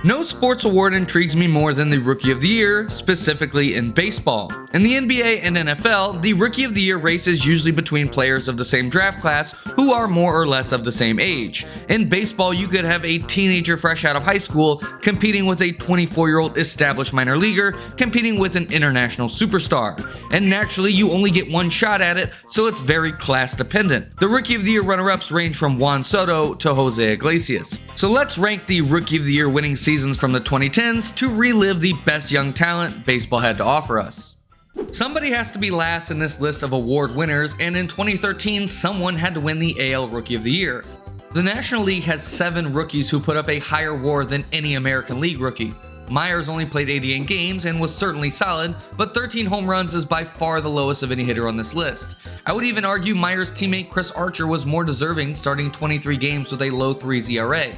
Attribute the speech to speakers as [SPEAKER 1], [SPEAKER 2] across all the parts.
[SPEAKER 1] No sports award intrigues me more than the Rookie of the Year, specifically in baseball. In the NBA and NFL, the Rookie of the Year race is usually between players of the same draft class who are more or less of the same age. In baseball, you could have a teenager fresh out of high school competing with a 24-year-old established minor leaguer competing with an international superstar. And naturally, you only get one shot at it, so it's very class dependent. The Rookie of the Year runner-ups range from Juan Soto to Jose Iglesias. So let's rank the Rookie of the Year winning seasons from the 2010s to relive the best young talent baseball had to offer us. Somebody has to be last in this list of award winners, and in 2013, someone had to win the AL Rookie of the Year. The National League has 7 rookies who put up a higher WAR than any American League rookie. Myers only played 88 games and was certainly solid, but 13 home runs is by far the lowest of any hitter on this list. I would even argue Myers' teammate Chris Archer was more deserving, starting 23 games with a low 3s ERA.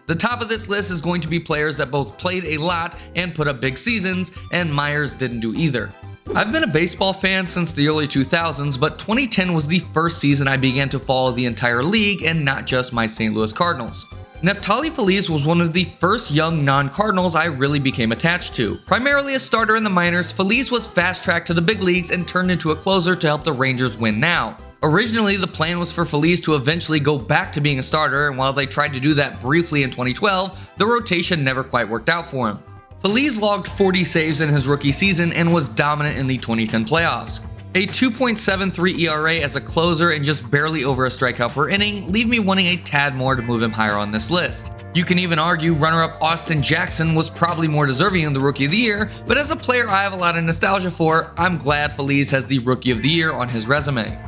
[SPEAKER 1] The top of this list is going to be players that both played a lot and put up big seasons, and Myers didn't do either. I've been a baseball fan since the early 2000s, but 2010 was the first season I began to follow the entire league and not just my St. Louis Cardinals. Neftali Feliz was one of the first young non-Cardinals I really became attached to. Primarily a starter in the minors, Feliz was fast-tracked to the big leagues and turned into a closer to help the Rangers win now. Originally, the plan was for Feliz to eventually go back to being a starter, and while they tried to do that briefly in 2012, the rotation never quite worked out for him. Feliz logged 40 saves in his rookie season and was dominant in the 2010 playoffs. A 2.73 ERA as a closer and just barely over a strikeout per inning leave me wanting a tad more to move him higher on this list. You can even argue runner-up Austin Jackson was probably more deserving of the Rookie of the Year, but as a player I have a lot of nostalgia for, I'm glad Feliz has the Rookie of the Year on his resume.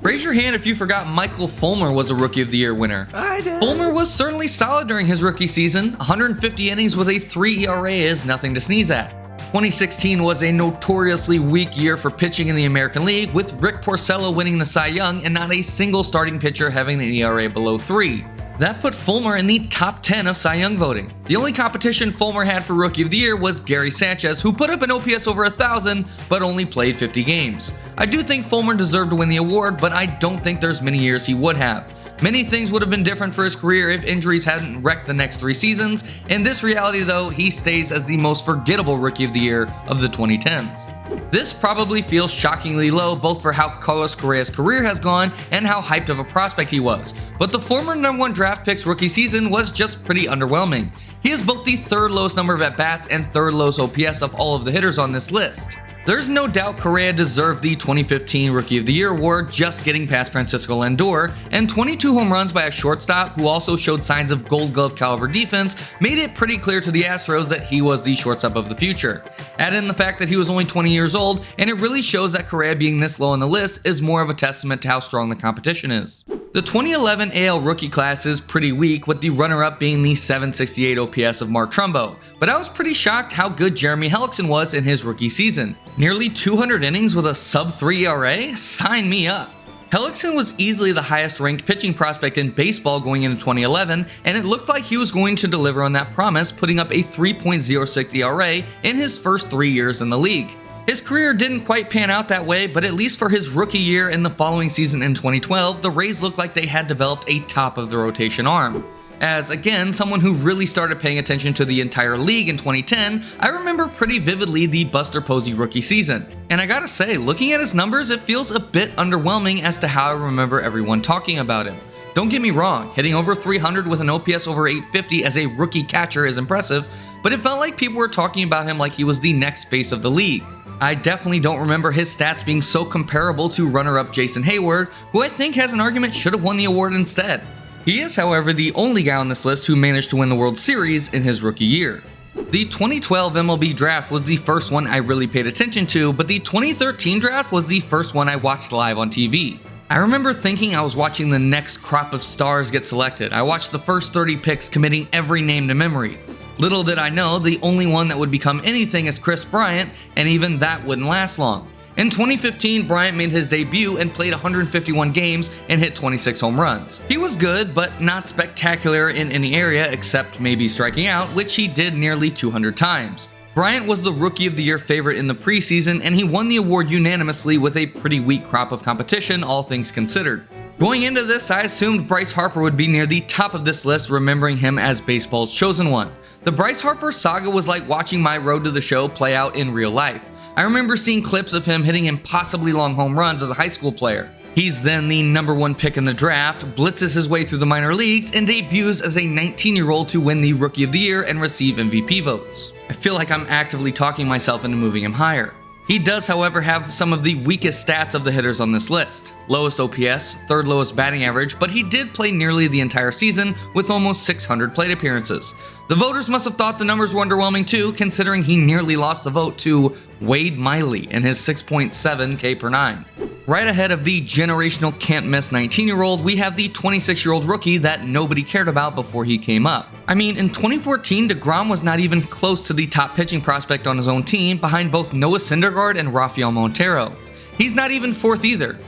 [SPEAKER 1] Raise your hand if you forgot Michael Fulmer was a Rookie of the Year winner.
[SPEAKER 2] I did.
[SPEAKER 1] Fulmer was certainly solid during his rookie season. 150 innings with a 3 ERA is nothing to sneeze at. 2016 was a notoriously weak year for pitching in the American League, with Rick Porcello winning the Cy Young and not a single starting pitcher having an ERA below 3. That put Fulmer in the top 10 of Cy Young voting. The only competition Fulmer had for Rookie of the Year was Gary Sanchez, who put up an OPS over 1,000 but only played 50 games. I do think Fulmer deserved to win the award, but I don't think there's many years he would have. Many things would have been different for his career if injuries hadn't wrecked the next 3 seasons. In this reality though, he stays as the most forgettable Rookie of the Year of the 2010s. This probably feels shockingly low both for how Carlos Correa's career has gone and how hyped of a prospect he was, but the former #1 draft pick's rookie season was just pretty underwhelming. He has both the 3rd lowest number of at-bats and 3rd lowest OPS of all of the hitters on this list. There's no doubt Correa deserved the 2015 Rookie of the Year award, just getting past Francisco Lindor, and 22 home runs by a shortstop who also showed signs of Gold Glove caliber defense made it pretty clear to the Astros that he was the shortstop of the future. Add in the fact that he was only 20 years old, and it really shows that Correa being this low on the list is more of a testament to how strong the competition is. The 2011 AL rookie class is pretty weak, with the runner-up being the 768 OPS of Mark Trumbo, but I was pretty shocked how good Jeremy Hellickson was in his rookie season. Nearly 200 innings with a sub-3 ERA? Sign me up. Hellickson was easily the highest ranked pitching prospect in baseball going into 2011, and it looked like he was going to deliver on that promise, putting up a 3.06 ERA in his first 3 years in the league. His career didn't quite pan out that way, but at least for his rookie year and the following season in 2012, the Rays looked like they had developed a top of the rotation arm. As, again, someone who really started paying attention to the entire league in 2010, I remember pretty vividly the Buster Posey rookie season. And I gotta say, looking at his numbers, it feels a bit underwhelming as to how I remember everyone talking about him. Don't get me wrong, hitting over 300 with an OPS over 850 as a rookie catcher is impressive, but it felt like people were talking about him like he was the next face of the league. I definitely don't remember his stats being so comparable to runner-up Jason Hayward, who I think has an argument should have won the award instead. He is, however, the only guy on this list who managed to win the World Series in his rookie year. The 2012 MLB draft was the first one I really paid attention to, but the 2013 draft was the first one I watched live on TV. I remember thinking I was watching the next crop of stars get selected. I watched the first 30 picks, committing every name to memory. Little did I know, the only one that would become anything is Kris Bryant, and even that wouldn't last long. In 2015, Bryant made his debut and played 151 games and hit 26 home runs. He was good, but not spectacular in any area except maybe striking out, which he did nearly 200 times. Bryant was the Rookie of the Year favorite in the preseason, and he won the award unanimously with a pretty weak crop of competition, all things considered. Going into this, I assumed Bryce Harper would be near the top of this list, remembering him as baseball's chosen one. The Bryce Harper saga was like watching my road to the show play out in real life. I remember seeing clips of him hitting impossibly long home runs as a high school player. He's then the #1 pick in the draft, blitzes his way through the minor leagues, and debuts as a 19-year-old to win the Rookie of the Year and receive MVP votes. I feel like I'm actively talking myself into moving him higher. He does, however, have some of the weakest stats of the hitters on this list. Lowest OPS, third lowest batting average, but he did play nearly the entire season with almost 600 plate appearances. The voters must have thought the numbers were underwhelming too, considering he nearly lost the vote to Wade Miley in his 6.7 K per 9. Right ahead of the generational can't-miss 19-year-old, we have the 26-year-old rookie that nobody cared about before he came up. I mean, in 2014, DeGrom was not even close to the top pitching prospect on his own team, behind both Noah Syndergaard and Rafael Montero. He's not even fourth either.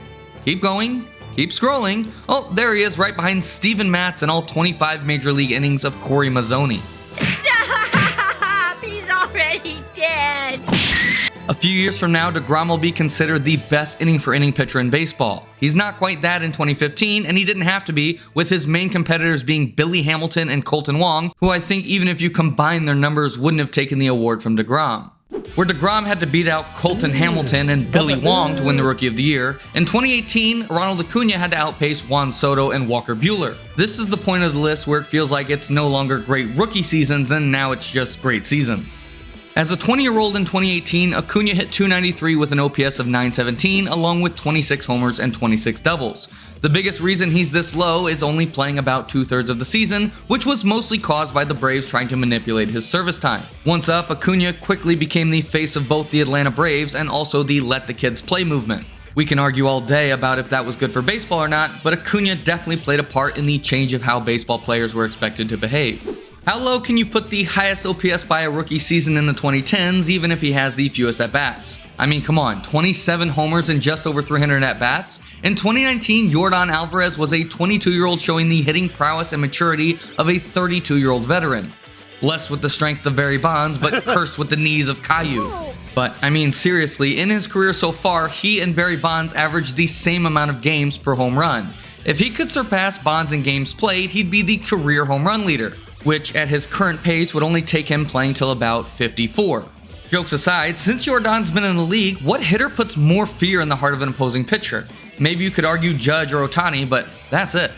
[SPEAKER 1] Keep going. Keep scrolling. Oh, there he is, right behind Steven Matz and all 25 major league innings of Corey Mazzoni.
[SPEAKER 2] Stop! He's already dead!
[SPEAKER 1] A few years from now, DeGrom will be considered the best inning-for-inning pitcher in baseball. He's not quite that in 2015, and he didn't have to be, with his main competitors being Billy Hamilton and Colton Wong, who I think even if you combine their numbers wouldn't have taken the award from DeGrom. Where DeGrom had to beat out Colton Hamilton and Billy Wong to win the Rookie of the Year, in 2018, Ronald Acuna had to outpace Juan Soto and Walker Buehler. This is the point of the list where it feels like it's no longer great rookie seasons and now it's just great seasons. As a 20-year-old in 2018, Acuna hit .293 with an OPS of .917 along with 26 homers and 26 doubles. The biggest reason he's this low is only playing about 2/3 of the season, which was mostly caused by the Braves trying to manipulate his service time. Once up, Acuna quickly became the face of both the Atlanta Braves and also the Let the Kids Play movement. We can argue all day about if that was good for baseball or not, but Acuna definitely played a part in the change of how baseball players were expected to behave. How low can you put the highest OPS by a rookie season in the 2010s, even if he has the fewest at-bats? I mean, come on, 27 homers and just over 300 at-bats? In 2019, Yordan Alvarez was a 22-year-old showing the hitting prowess and maturity of a 32-year-old veteran. Blessed with the strength of Barry Bonds, but cursed with the knees of Caillou. But, I mean, seriously, in his career so far, he and Barry Bonds averaged the same amount of games per home run. If he could surpass Bonds in games played, he'd be the career home run leader, which at his current pace would only take him playing till about 54. Jokes aside, since Yordan's been in the league, what hitter puts more fear in the heart of an opposing pitcher? Maybe you could argue Judge or Ohtani, but that's it.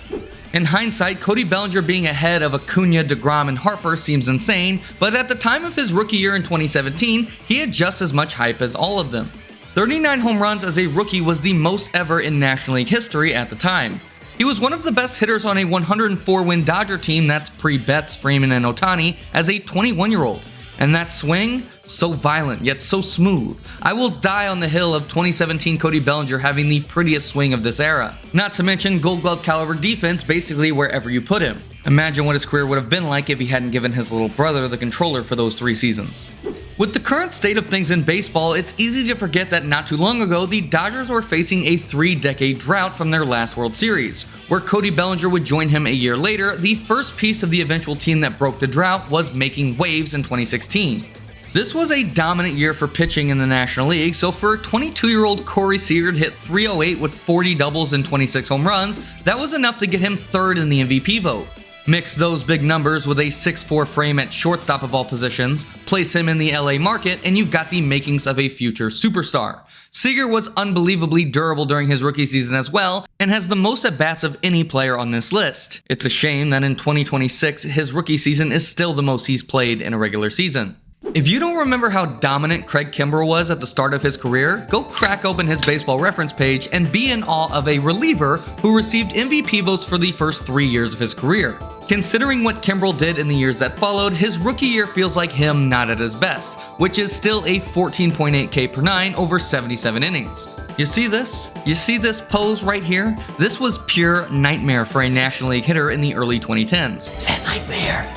[SPEAKER 1] In hindsight, Cody Bellinger being ahead of Acuna, DeGrom, and Harper seems insane, but at the time of his rookie year in 2017, he had just as much hype as all of them. 39 home runs as a rookie was the most ever in National League history at the time. He was one of the best hitters on a 104-win Dodger team that's pre-Betts, Freeman, and Ohtani as a 21-year-old. And that swing, so violent, yet so smooth. I will die on the hill of 2017 Cody Bellinger having the prettiest swing of this era. Not to mention Gold Glove caliber defense basically wherever you put him. Imagine what his career would have been like if he hadn't given his little brother the controller for those 3 seasons. With the current state of things in baseball, it's easy to forget that not too long ago, the Dodgers were facing a 3-decade drought from their last World Series. Where Cody Bellinger would join him a year later, the first piece of the eventual team that broke the drought was making waves in 2016. This was a dominant year for pitching in the National League, so for 22-year-old Corey Seager to hit .308 with 40 doubles and 26 home runs, that was enough to get him third in the MVP vote. Mix those big numbers with a 6'4" frame at shortstop of all positions, place him in the LA market, and you've got the makings of a future superstar. Seager was unbelievably durable during his rookie season as well, and has the most at-bats of any player on this list. It's a shame that in 2026, his rookie season is still the most he's played in a regular season. If you don't remember how dominant Craig Kimbrell was at the start of his career, go crack open his baseball reference page and be in awe of a reliever who received MVP votes for the first 3 years of his career. Considering what Kimbrell did in the years that followed, his rookie year feels like him not at his best, which is still a 14.8 K per 9 over 77 innings. You see this? You see this pose right here? This was pure nightmare for a National League hitter in the early 2010s.
[SPEAKER 2] Is that nightmare?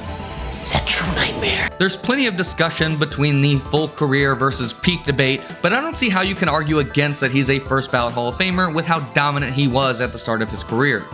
[SPEAKER 2] Is that true nightmare?
[SPEAKER 1] There's plenty of discussion between the full career versus peak debate, but I don't see how you can argue against that he's a first ballot Hall of Famer with how dominant he was at the start of his career.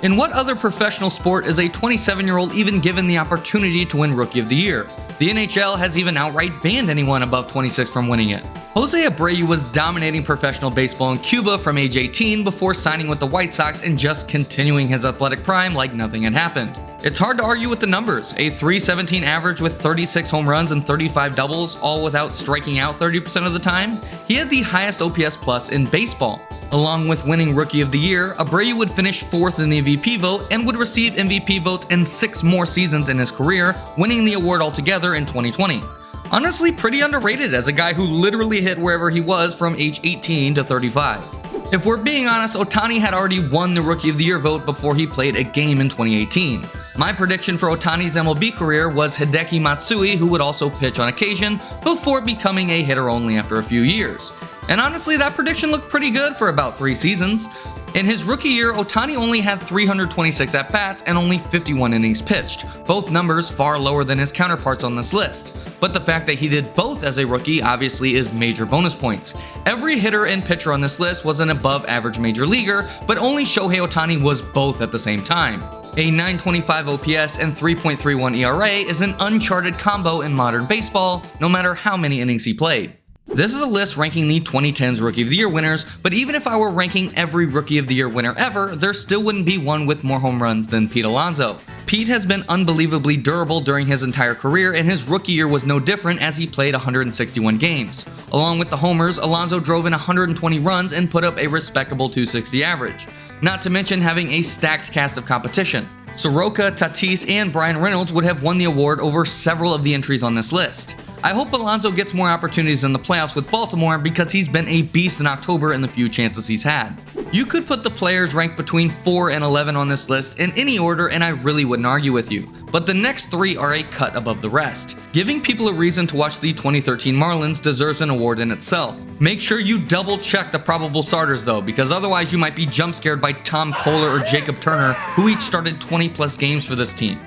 [SPEAKER 1] In what other professional sport is a 27-year-old even given the opportunity to win Rookie of the Year? The NHL has even outright banned anyone above 26 from winning it. Jose Abreu was dominating professional baseball in Cuba from age 18 before signing with the White Sox and just continuing his athletic prime like nothing had happened. It's hard to argue with the numbers. A .317 average with 36 home runs and 35 doubles, all without striking out 30% of the time. He had the highest OPS plus in baseball. Along with winning Rookie of the Year, Abreu would finish 4th in the MVP vote and would receive MVP votes in 6 more seasons in his career, winning the award altogether in 2020. Honestly, pretty underrated as a guy who literally hit wherever he was from age 18 to 35. If we're being honest, Ohtani had already won the Rookie of the Year vote before he played a game in 2018. My prediction for Ohtani's MLB career was Hideki Matsui, who would also pitch on occasion, before becoming a hitter only after a few years. And honestly, that prediction looked pretty good for about 3 seasons. In his rookie year, Ohtani only had 326 at-bats and only 51 innings pitched, both numbers far lower than his counterparts on this list. But the fact that he did both as a rookie obviously is major bonus points. Every hitter and pitcher on this list was an above-average major leaguer, but only Shohei Ohtani was both at the same time. A .925 OPS and 3.31 ERA is an uncharted combo in modern baseball, no matter how many innings he played. This is a list ranking the 2010s Rookie of the Year winners, but even if I were ranking every Rookie of the Year winner ever, there still wouldn't be one with more home runs than Pete Alonso. Pete has been unbelievably durable during his entire career, and his rookie year was no different as he played 161 games. Along with the homers, Alonso drove in 120 runs and put up a respectable .260 average. Not to mention having a stacked cast of competition. Soroka, Tatis, and Brian Reynolds would have won the award over several of the entries on this list. I hope Alonso gets more opportunities in the playoffs with Baltimore because he's been a beast in October in the few chances he's had. You could put the players ranked between 4 and 11 on this list in any order and I really wouldn't argue with you, but the next 3 are a cut above the rest. Giving people a reason to watch the 2013 Marlins deserves an award in itself. Make sure you double check the probable starters though, because otherwise you might be jump scared by Tom Kohler or Jacob Turner, who each started 20 plus games for this team.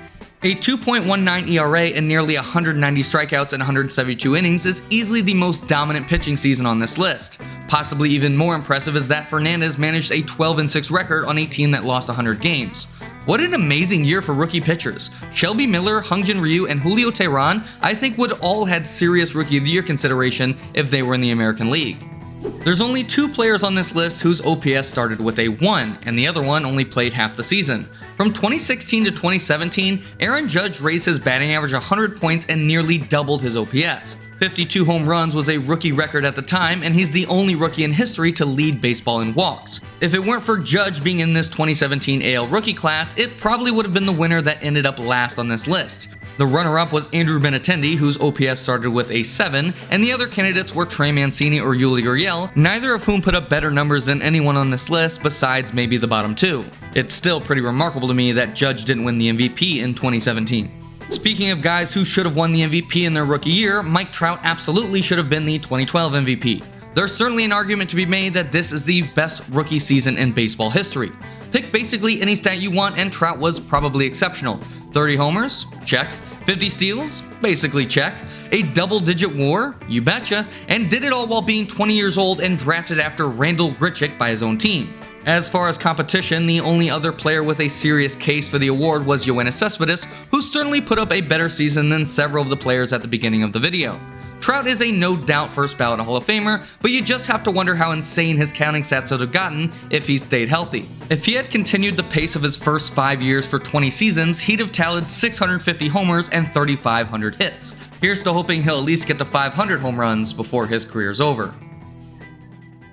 [SPEAKER 1] A 2.19 ERA and nearly 190 strikeouts in 172 innings is easily the most dominant pitching season on this list. Possibly even more impressive is that Fernandez managed a 12-6 record on a team that lost 100 games. What an amazing year for rookie pitchers. Shelby Miller, Hyun-Jin Ryu, and Julio Teheran I think would all had serious Rookie of the Year consideration if they were in the American League. There's only 2 players on this list whose OPS started with a 1, and the other one only played half the season. From 2016 to 2017, Aaron Judge raised his batting average 100 points and nearly doubled his OPS. 52 home runs was a rookie record at the time, and he's the only rookie in history to lead baseball in walks. If it weren't for Judge being in this 2017 AL rookie class, it probably would have been the winner that ended up last on this list. The runner-up was Andrew Benintendi, whose OPS started with a 7, and the other candidates were Trey Mancini or Yuli Gurriel, neither of whom put up better numbers than anyone on this list besides maybe the bottom 2. It's still pretty remarkable to me that Judge didn't win the MVP in 2017. Speaking of guys who should have won the MVP in their rookie year, Mike Trout absolutely should have been the 2012 MVP. There's certainly an argument to be made that this is the best rookie season in baseball history. Pick basically any stat you want and Trout was probably exceptional. 30 homers? Check. 50 steals? Basically check. A double-digit WAR? You betcha. And did it all while being 20 years old and drafted after Randall Grichuk by his own team. As far as competition, the only other player with a serious case for the award was Yoenis Cespedes, who certainly put up a better season than several of the players at the beginning of the video. Trout is a no doubt first ballot Hall of Famer, but you just have to wonder how insane his counting stats would have gotten if he stayed healthy. If he had continued the pace of his first 5 years for 20 seasons, he'd have tallied 650 homers and 3,500 hits. Here's to hoping he'll at least get to 500 home runs before his career's over.